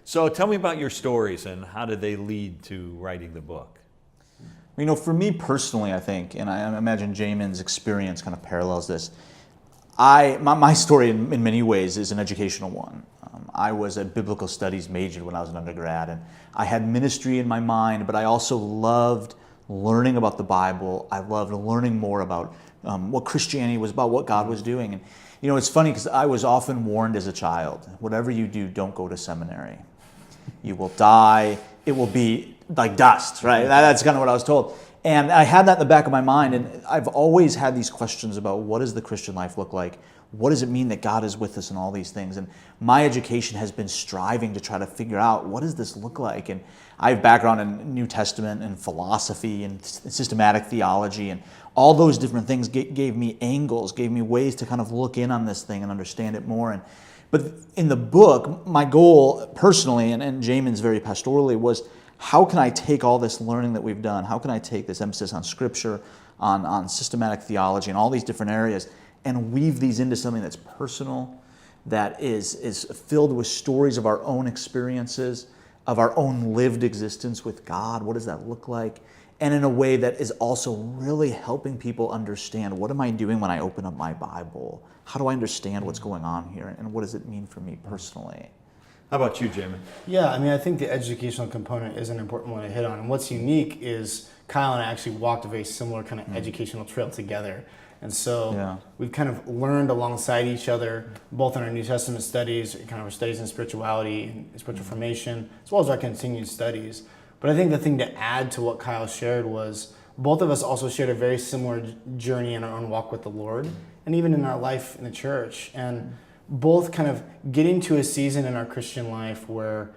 So tell me about your stories and how did they lead to writing the book? For me personally, I think, and I imagine Jamin's experience kind of parallels this. My story in many ways is an educational one. I was a biblical studies major when I was an undergrad, and I had ministry in my mind, but I also loved learning about the Bible. I loved learning more about what Christianity was about, what God was doing. And it's funny because I was often warned as a child, whatever you do, don't go to seminary. You will die. It will be like dust, right? That's kind of what I was told. And I had that in the back of my mind, and I've always had these questions about what does the Christian life look like? What does it mean that God is with us and all these things? And my education has been striving to try to figure out what does this look like? And I have background in New Testament and philosophy and systematic theology, and all those different things gave me angles, gave me ways to kind of look in on this thing and understand it more. But in the book, my goal personally, and Jamin's very pastorally, was how can I take all this learning that we've done, how can I take this emphasis on Scripture, on systematic theology, and all these different areas, and weave these into something that's personal, that is filled with stories of our own experiences, of our own lived existence with God. What does that look like? And in a way that is also really helping people understand, what am I doing when I open up my Bible? How do I understand what's going on here? And what does it mean for me personally? How about you, Jamin? Yeah, I think the educational component is an important one to hit on. And what's unique is Kyle and I actually walked a very similar kind of educational trail together. And so we've kind of learned alongside each other, both in our New Testament studies, kind of our studies in spirituality and spiritual formation, as well as our continued studies. But I think the thing to add to what Kyle shared was both of us also shared a very similar journey in our own walk with the Lord, and even in our life in the church. And both kind of getting to a season in our Christian life where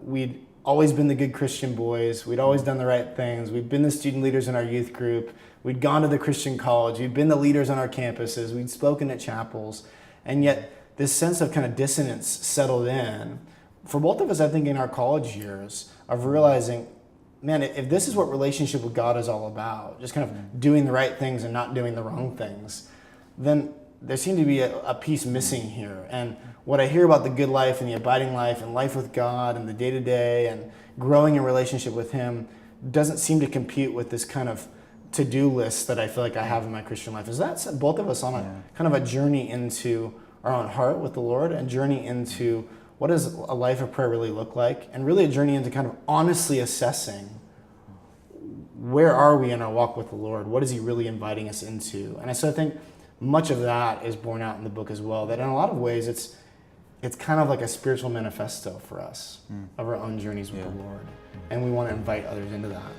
we'd always been the good Christian boys, we'd always done the right things, we'd been the student leaders in our youth group, we'd gone to the Christian college, we'd been the leaders on our campuses, we'd spoken at chapels, and yet this sense of kind of dissonance settled in for both of us, I think, in our college years, of realizing, man, if this is what relationship with God is all about, just kind of doing the right things and not doing the wrong things, then there seemed to be a piece missing here. And what I hear about the good life and the abiding life and life with God and the day-to-day and growing in relationship with Him doesn't seem to compute with this kind of to-do list that I feel like I have in my Christian life. Is that both of us on a kind of a journey into our own heart with the Lord, and journey into what does a life of prayer really look like, and really a journey into kind of honestly assessing where are we in our walk with the Lord? What is He really inviting us into? And so I think much of that is borne out in the book as well, that in a lot of ways it's kind of like a spiritual manifesto for us of our own journeys with the Lord. And we want to invite others into that.